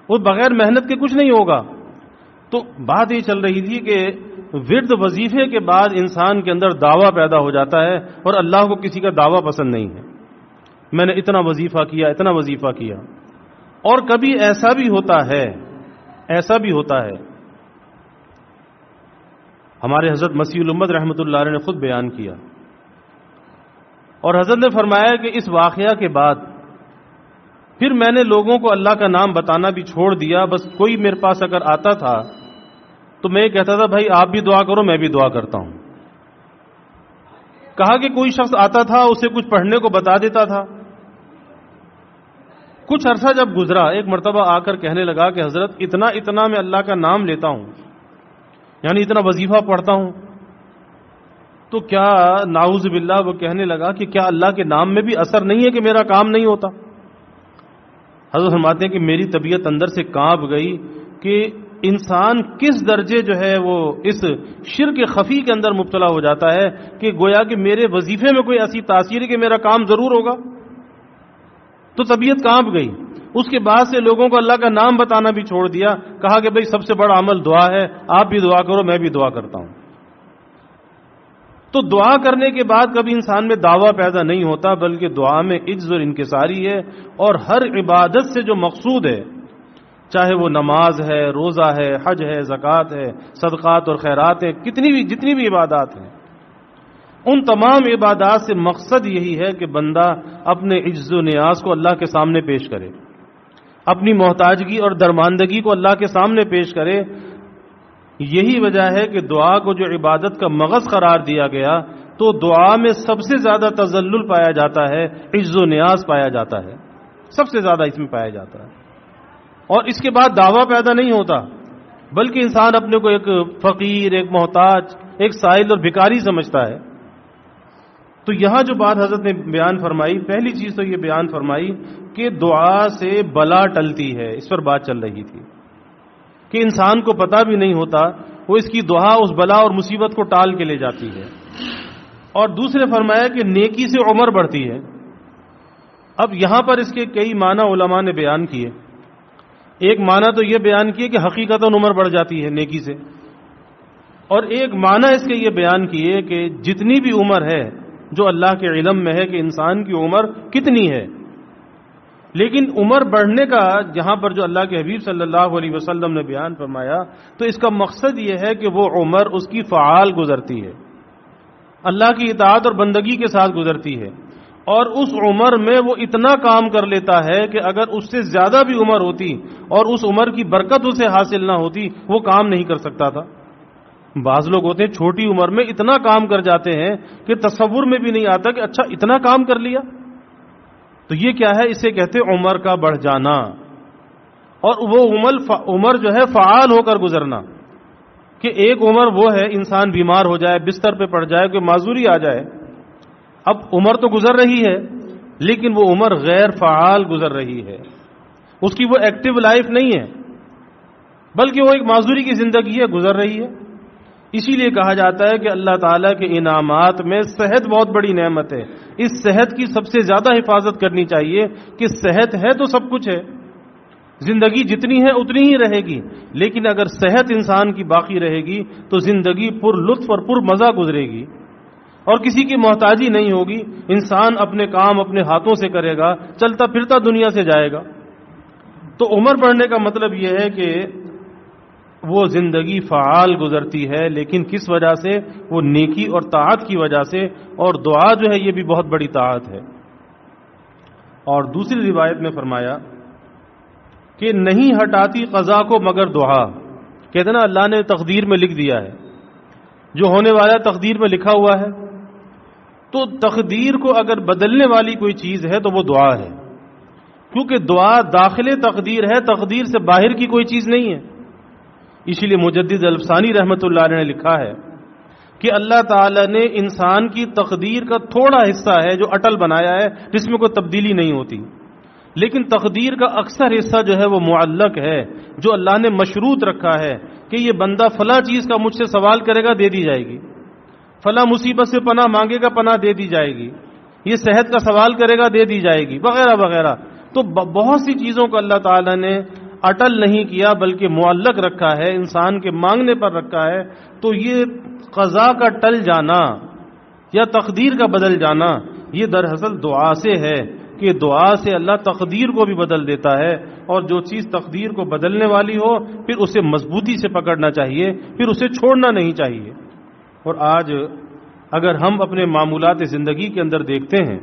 وہ بغیر محنت کے کچھ نہیں ہوگا. تو بات یہ چل رہی تھی کہ ورد وظیفے کے بعد انسان کے اندر دعویٰ پیدا ہو جاتا ہے، اور اللہ کو کسی کا دعویٰ پسند نہیں ہے، میں نے اتنا وظیفہ کیا، اتنا وظیفہ کیا۔ اور کبھی ایسا بھی ہوتا ہے ہمارے حضرت مسیح الامت رحمۃ اللہ علیہ نے خود بیان کیا، اور حضرت نے فرمایا کہ اس واقعہ کے بعد پھر میں نے لوگوں کو اللہ کا نام بتانا بھی چھوڑ دیا، بس کوئی میرے پاس اگر آتا تھا تو میں یہ کہتا تھا بھائی آپ بھی دعا کرو، میں بھی دعا کرتا ہوں۔ کہا کہ کوئی شخص آتا تھا، اسے کچھ پڑھنے کو بتا دیتا تھا۔ کچھ عرصہ جب گزرا، ایک مرتبہ آ کر کہنے لگا کہ حضرت اتنا میں اللہ کا نام لیتا ہوں، یعنی اتنا وظیفہ پڑھتا ہوں، تو کیا نعوذ باللہ وہ کہنے لگا کہ کیا اللہ کے نام میں بھی اثر نہیں ہے کہ میرا کام نہیں ہوتا؟ حضرت فرماتے ہیں کہ میری طبیعت اندر سے کانپ گئی کہ انسان کس درجے جو ہے وہ اس شرک خفی کے اندر مبتلا ہو جاتا ہے کہ گویا کہ میرے وظیفے میں کوئی ایسی تاثیر ہے کہ میرا کام ضرور ہوگا۔ تو طبیعت کانپ گئی۔ اس کے بعد سے لوگوں کو اللہ کا نام بتانا بھی چھوڑ دیا، کہا کہ بھئی سب سے بڑا عمل دعا ہے، آپ بھی دعا کرو، میں بھی دعا کرتا ہوں۔ تو دعا کرنے کے بعد کبھی انسان میں دعویٰ پیدا نہیں ہوتا، بلکہ دعا میں عجز اور انکساری ہے، اور ہر عبادت سے جو مقصود ہے، چاہے وہ نماز ہے، روزہ ہے، حج ہے، زکوٰۃ ہے، صدقات اور خیرات ہیں، جتنی بھی عبادات ہیں، ان تمام عبادات سے مقصد یہی ہے کہ بندہ اپنے عجز و نیاز کو اللہ کے سامنے پیش کرے، اپنی محتاجگی اور درماندگی کو اللہ کے سامنے پیش کرے۔ یہی وجہ ہے کہ دعا کو جو عبادت کا مغز قرار دیا گیا، تو دعا میں سب سے زیادہ تذلل پایا جاتا ہے، عجز و نیاز پایا جاتا ہے، سب سے زیادہ اس میں پایا جاتا ہے۔ اور اس کے بعد دعویٰ پیدا نہیں ہوتا، بلکہ انسان اپنے کو ایک فقیر، ایک محتاج، ایک سائل اور بھکاری سمجھتا ہے۔ تو یہاں جو بات حضرت نے بیان فرمائی، پہلی چیز تو یہ بیان فرمائی کہ دعا سے بلا ٹلتی ہے، اس پر بات چل رہی تھی کہ انسان کو پتہ بھی نہیں ہوتا، وہ اس کی دعا اس بلا اور مصیبت کو ٹال کے لے جاتی ہے۔ اور دوسرے فرمایا کہ نیکی سے عمر بڑھتی ہے۔ اب یہاں پر اس کے کئی معنی علماء نے بیان کیے۔ ایک معنی تو یہ بیان کیے کہ حقیقتاً عمر بڑھ جاتی ہے نیکی سے، اور ایک معنی اس کے یہ بیان کیے کہ جتنی بھی عمر ہے جو اللہ کے علم میں ہے کہ انسان کی عمر کتنی ہے، لیکن عمر بڑھنے کا جہاں پر جو اللہ کے حبیب صلی اللہ علیہ وسلم نے بیان فرمایا، تو اس کا مقصد یہ ہے کہ وہ عمر اس کی فعال گزرتی ہے، اللہ کی اطاعت اور بندگی کے ساتھ گزرتی ہے، اور اس عمر میں وہ اتنا کام کر لیتا ہے کہ اگر اس سے زیادہ بھی عمر ہوتی اور اس عمر کی برکت اسے حاصل نہ ہوتی، وہ کام نہیں کر سکتا تھا۔ بعض لوگ ہوتے ہیں چھوٹی عمر میں اتنا کام کر جاتے ہیں کہ تصور میں بھی نہیں آتا کہ اچھا اتنا کام کر لیا۔ تو یہ کیا ہے؟ اسے کہتے عمر کا بڑھ جانا، اور وہ عمر جو ہے فعال ہو کر گزرنا، کہ ایک عمر وہ ہے انسان بیمار ہو جائے، بستر پہ پڑ جائے، کوئی معذوری آ جائے، اب عمر تو گزر رہی ہے لیکن وہ عمر غیر فعال گزر رہی ہے، اس کی وہ ایکٹیو لائف نہیں ہے، بلکہ وہ ایک معذوری کی زندگی ہے، گزر رہی ہے۔ اسی لیے کہا جاتا ہے کہ اللہ تعالیٰ کے انعامات میں صحت بہت بڑی نعمت ہے، اس صحت کی سب سے زیادہ حفاظت کرنی چاہیے کہ صحت ہے تو سب کچھ ہے، زندگی جتنی ہے اتنی ہی رہے گی، لیکن اگر صحت انسان کی باقی رہے گی تو زندگی پر لطف اور پر مزہ گزرے گی، اور کسی کی محتاجی نہیں ہوگی، انسان اپنے کام اپنے ہاتھوں سے کرے گا، چلتا پھرتا دنیا سے جائے گا۔ تو عمر بڑھنے کا مطلب یہ ہے کہ وہ زندگی فعال گزرتی ہے، لیکن کس وجہ سے؟ وہ نیکی اور طاعت کی وجہ سے، اور دعا جو ہے یہ بھی بہت بڑی طاعت ہے۔ اور دوسری روایت میں فرمایا کہ نہیں ہٹاتی قضا کو مگر دعا۔ کہتے نا اللہ نے تقدیر میں لکھ دیا ہے، جو ہونے والا تقدیر میں لکھا ہوا ہے، تو تقدیر کو اگر بدلنے والی کوئی چیز ہے تو وہ دعا ہے، کیونکہ دعا داخل تقدیر ہے، تقدیر سے باہر کی کوئی چیز نہیں ہے۔ اسی لیے مجدد الفسانی رحمۃ اللہ علیہ نے لکھا ہے کہ اللہ تعالی نے انسان کی تقدیر کا تھوڑا حصہ ہے جو اٹل بنایا ہے، جس میں کوئی تبدیلی نہیں ہوتی، لیکن تقدیر کا اکثر حصہ جو ہے وہ معلق ہے، جو اللہ نے مشروط رکھا ہے کہ یہ بندہ فلاں چیز کا مجھ سے سوال کرے گا، دے دی جائے گی، فلاں مصیبت سے پناہ مانگے گا، پناہ دے دی جائے گی، یہ صحت کا سوال کرے گا، دے دی جائے گی، وغیرہ وغیرہ۔ تو بہت سی چیزوں کو اللہ تعالیٰ نے اٹل نہیں کیا بلکہ معلق رکھا ہے، انسان کے مانگنے پر رکھا ہے، تو یہ قضا کا ٹل جانا یا تقدیر کا بدل جانا یہ دراصل دعا سے ہے کہ دعا سے اللہ تقدیر کو بھی بدل دیتا ہے، اور جو چیز تقدیر کو بدلنے والی ہو پھر اسے مضبوطی سے پکڑنا چاہیے، پھر اسے چھوڑنا نہیں چاہیے۔ اور آج اگر ہم اپنے معمولات زندگی کے اندر دیکھتے ہیں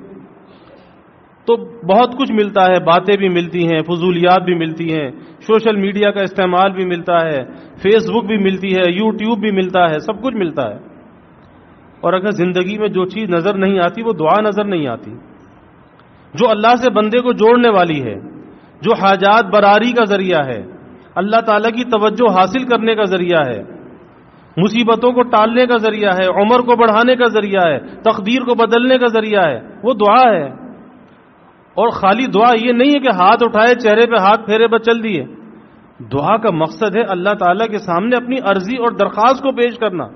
تو بہت کچھ ملتا ہے، باتیں بھی ملتی ہیں، فضولیات بھی ملتی ہیں، سوشل میڈیا کا استعمال بھی ملتا ہے، فیس بک بھی ملتی ہے، یوٹیوب بھی ملتا ہے، سب کچھ ملتا ہے، اور اگر زندگی میں جو چیز نظر نہیں آتی وہ دعا نظر نہیں آتی، جو اللہ سے بندے کو جوڑنے والی ہے، جو حاجات براری کا ذریعہ ہے، اللہ تعالیٰ کی توجہ حاصل کرنے کا ذریعہ ہے، مصیبتوں کو ٹالنے کا ذریعہ ہے، عمر کو بڑھانے کا ذریعہ ہے، تقدیر کو بدلنے کا ذریعہ ہے، وہ دعا ہے۔ اور خالی دعا یہ نہیں ہے کہ ہاتھ اٹھائے، چہرے پہ ہاتھ پھیرے بس چل دیے۔ دعا کا مقصد ہے اللہ تعالیٰ کے سامنے اپنی عرضی اور درخواست کو پیش کرنا،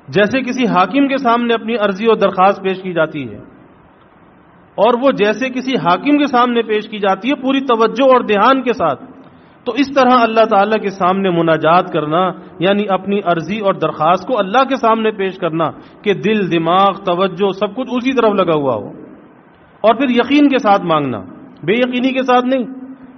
جیسے کسی حاکم کے سامنے اپنی عرضی اور درخواست پیش کی جاتی ہے، اور وہ جیسے کسی حاکم کے سامنے پیش کی جاتی ہے پوری توجہ اور دھیان کے ساتھ، تو اس طرح اللہ تعالیٰ کے سامنے مناجات کرنا یعنی اپنی عرضی اور درخواست کو اللہ کے سامنے پیش کرنا کہ دل، دماغ، توجہ سب کچھ اسی طرف لگا ہوا ہو، اور پھر یقین کے ساتھ مانگنا، بے یقینی کے ساتھ نہیں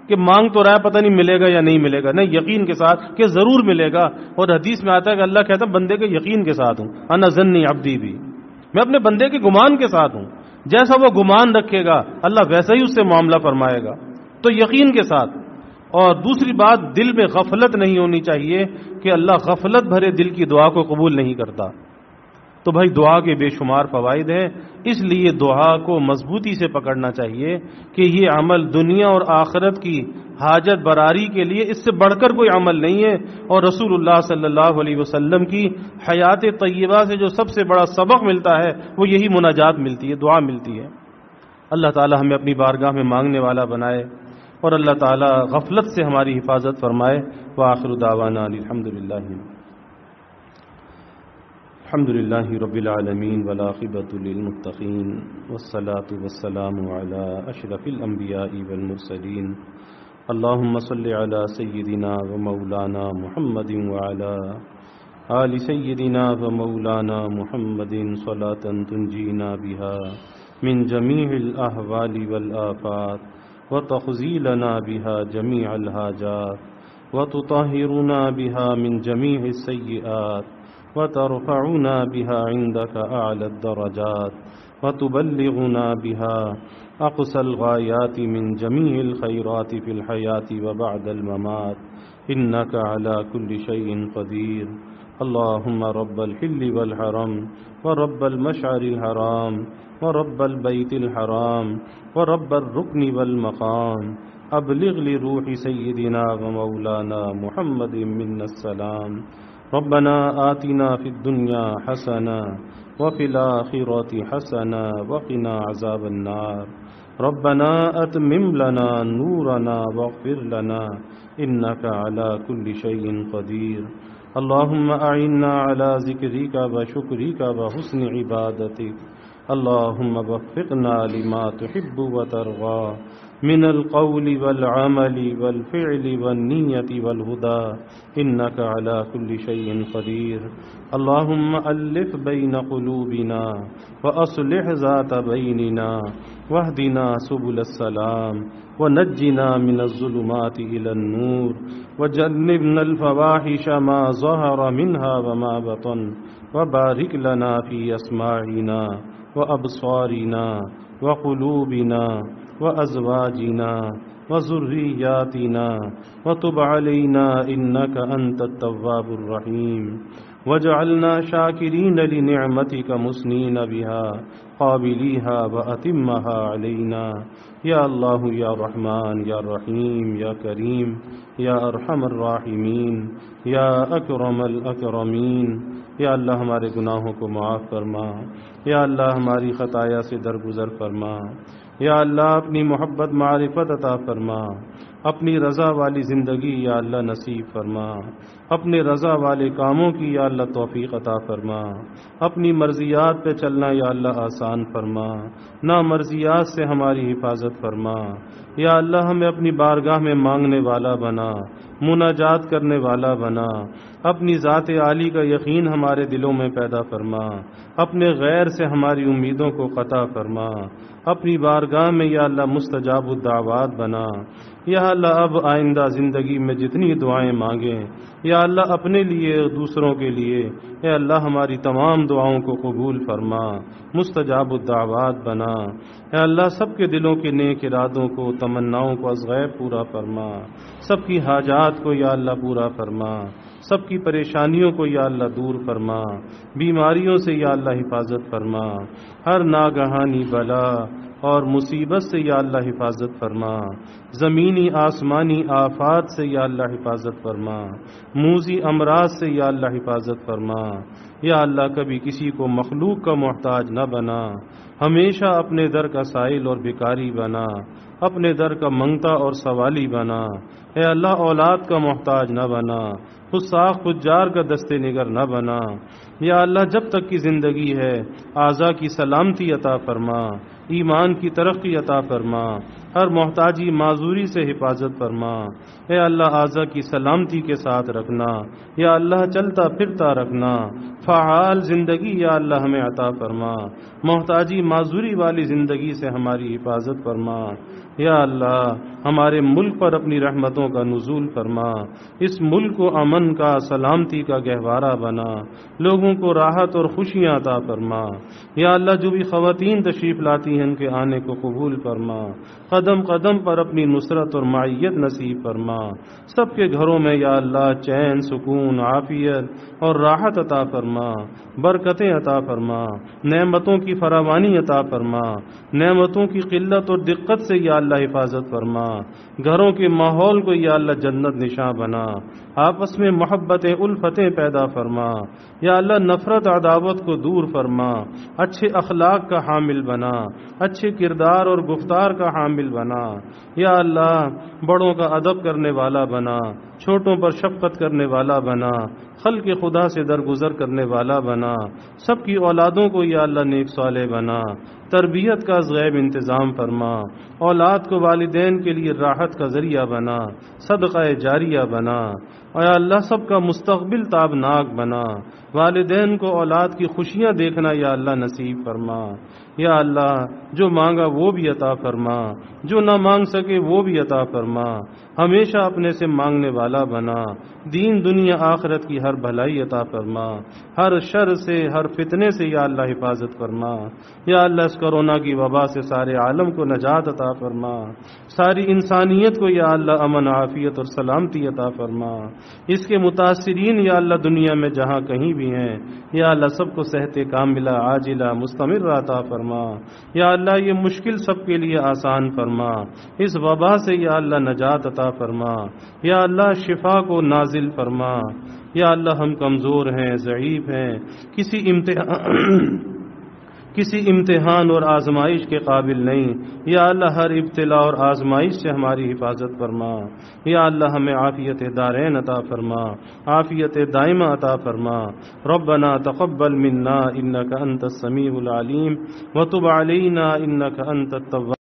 کہ مانگ تو رہا ہے پتہ نہیں ملے گا یا نہیں ملے گا، نہیں، یقین کے ساتھ کہ ضرور ملے گا۔ اور حدیث میں آتا ہے کہ اللہ کہتا ہے بندے کے یقین کے ساتھ ہوں، انا ظنی عبدی بھی، میں اپنے بندے کے گمان کے ساتھ ہوں، جیسا وہ گمان رکھے گا اللہ ویسا ہی اس سے معاملہ فرمائے گا، تو یقین کے ساتھ۔ اور دوسری بات، دل میں غفلت نہیں ہونی چاہیے کہ اللہ غفلت بھرے دل کی دعا کو قبول نہیں کرتا۔ تو بھائی دعا کے بے شمار فوائد ہیں، اس لیے دعا کو مضبوطی سے پکڑنا چاہیے کہ یہ عمل دنیا اور آخرت کی حاجت براری کے لیے اس سے بڑھ کر کوئی عمل نہیں ہے، اور رسول اللہ صلی اللہ علیہ وسلم کی حیات طیبہ سے جو سب سے بڑا سبق ملتا ہے وہ یہی مناجات ملتی ہے، دعا ملتی ہے۔ اللہ تعالی ہمیں اپنی بارگاہ میں مانگنے والا بنائے، اور اللہ تعالی غفلت سے ہماری حفاظت فرمائے۔ وآخر دعوانا الحمد للہ رب العالمین والعاقبۃ للمتقین والصلاة والسلام علی اشرف الانبیاء والمرسلین اللہم صل علی سیدنا ومولانا محمد وعلی آل سیدنا ومولانا محمد صلاة تنجینا بها من جمیع الاحوال والآفات وتخزیلنا بها جمیع الحاجات وتطہرنا بها من جمیع السیئات وترفعنا بها عندك أعلى الدرجات وتبلغنا بها أقصى الغايات من جميع الخيرات في الحياة وبعد الممات إنك على كل شيء قدير اللهم رب الحل والحرم ورب المشعر الحرام ورب البيت الحرام ورب الركن والمقام أبلغ لروح سيدنا ومولانا محمد منا السلام ربنا آتنا في الدنيا حسنة وفي الآخرة حسنة وقنا عذاب النار ربنا أتمم لنا نورنا واغفر لنا إنك على كل شيء قدير اللهم أعنا على ذكرك وشكرك وحسن عبادتك اللهم وفقنا لما تحب وترضى من القول والعمل والفعل والنية والهدى إنك على كل شيء قدير اللهم ألف بين قلوبنا وأصلح ذات بيننا واهدنا سبل السلام ونجنا من الظلمات إلى النور وجنبنا الفواحش ما ظهر منها وما بطن وبارك لنا في أسماعنا وأبصارنا وقلوبنا وأزواجنا وذرياتنا وتب علينا إنك أنت التواب الرحيم واجعلنا شاكرين لنعمتك مسنين بها قابليها وأتمها علينا يا الله يا رحمن يا رحيم يا كريم يا أرحم الراحمين يا أكرم الأكرمين یا اللہ ہمارے گناہوں کو معاف فرما، یا اللہ ہماری خطایا سے درگزر فرما، یا اللہ اپنی محبت معرفت عطا فرما، اپنی رضا والی زندگی یا اللہ نصیب فرما، اپنے رضا والے کاموں کی یا اللہ توفیق عطا فرما، اپنی مرضیات پہ چلنا یا اللہ آسان فرما، نامرضیات سے ہماری حفاظت فرما، یا اللہ ہمیں اپنی بارگاہ میں مانگنے والا بنا، مناجات کرنے والا بنا، اپنی ذات عالی کا یقین ہمارے دلوں میں پیدا فرما، اپنے غیر سے ہماری امیدوں کو قطع فرما، اپنی بارگاہ میں یا اللہ مستجاب الدعوات بنا، یا اللہ اب آئندہ زندگی میں جتنی دعائیں مانگیں یا اللہ اپنے لیے دوسروں کے لیے، اے اللہ ہماری تمام دعاؤں کو قبول فرما، مستجاب الدعوات بنا، اے اللہ سب کے دلوں کے نیک ارادوں کو، تمناؤں کو از غیب پورا فرما، سب کی حاجات کو یا اللہ پورا فرما، سب کی پریشانیوں کو یا اللہ دور فرما، بیماریوں سے یا اللہ حفاظت فرما، ہر ناگہانی بلا اور مصیبت سے یا اللہ حفاظت فرما، زمینی آسمانی آفات سے یا اللہ حفاظت فرما، موذی امراض سے یا اللہ حفاظت فرما، یا اللہ کبھی کسی کو مخلوق کا محتاج نہ بنا، ہمیشہ اپنے در کا سائل اور بھکاری بنا، اپنے در کا منگتا اور سوالی بنا، اے اللہ اولاد کا محتاج نہ بنا، فساق فجار کا دستے نگر نہ بنا، یا اللہ جب تک کی زندگی ہے اعضاء کی سلامتی عطا فرما، ایمان کی ترقی عطا فرما، ہر محتاجی معذوری سے حفاظت فرما، اے اللہ اعضاء کی سلامتی کے ساتھ رکھنا، یا اللہ چلتا پھرتا رکھنا، فعال زندگی یا اللہ ہمیں عطا فرما، محتاجی معذوری والی زندگی سے ہماری حفاظت فرما، یا اللہ ہمارے ملک پر اپنی رحمتوں کا نزول فرما، اس ملک کو امن کا، سلامتی کا گہوارہ بنا، لوگوں کو راحت اور خوشیاں عطا فرما، یا اللہ جو بھی خواتین تشریف لاتی ہیں ان کے آنے کو قبول فرما، قدم قدم پر اپنی نصرت اور معیت نصیب فرما، سب کے گھروں میں یا اللہ چین، سکون، عافیت اور راحت عطا فرما، برکتیں عطا فرما، نعمتوں کی فراوانی عطا فرما، نعمتوں کی قلت اور دقت سے یا اللہ حفاظت فرما، گھروں کے ماحول کو یا اللہ جنت نشاں بنا، آپس میں محبتیں الفتیں پیدا فرما، یا اللہ نفرت عداوت کو دور فرما، اچھے اخلاق کا حامل بنا، اچھے کردار اور گفتار کا حامل بنا، یا اللہ بڑوں کا ادب کرنے والا بنا، چھوٹوں پر شفقت کرنے والا بنا، خلق خدا سے درگزر کرنے والا بنا، سب کی اولادوں کو یا اللہ نیک صالح بنا، تربیت کا غیب انتظام فرما، اولاد کو والدین کے لیے راحت کا ذریعہ بنا، صدقہ جاریہ بنا، اور یا اللہ سب کا مستقبل تابناک بنا، والدین کو اولاد کی خوشیاں دیکھنا یا اللہ نصیب فرما، یا اللہ جو مانگا وہ بھی عطا فرما، جو نہ مانگ سکے وہ بھی عطا فرما، ہمیشہ اپنے سے مانگنے والا بنا، دین دنیا آخرت کی ہر بھلائی عطا فرما، ہر شر سے، ہر فتنے سے یا اللہ حفاظت فرما، یا اللہ اس کرونا کی وبا سے سارے عالم کو نجات عطا فرما، ساری انسانیت کو یا اللہ امن عافیت اور سلامتی عطا فرما، اس کے متاثرین یا اللہ دنیا میں جہاں کہیں بھی ہیں یا اللہ سب کو صحت کاملہ عاجلہ مستمر عطا فرما، یا اللہ یہ مشکل سب کے لیے آسان فرما، اس وبا سے یا اللہ نجات عطا فرما، یا اللہ شفا کو نازل فرما، یا اللہ ہم کمزور ہیں، ضعیف ہیں، کسی امتحان اور آزمائش کے قابل نہیں، یا اللہ ہر ابتلا اور آزمائش سے ہماری حفاظت فرما، یا اللہ ہمیں عافیت دارین عطا فرما، عافیت دائمہ عطا فرما، ربنا تقبل منا انک انت السمیع العلیم وتب علینا انک انت التواب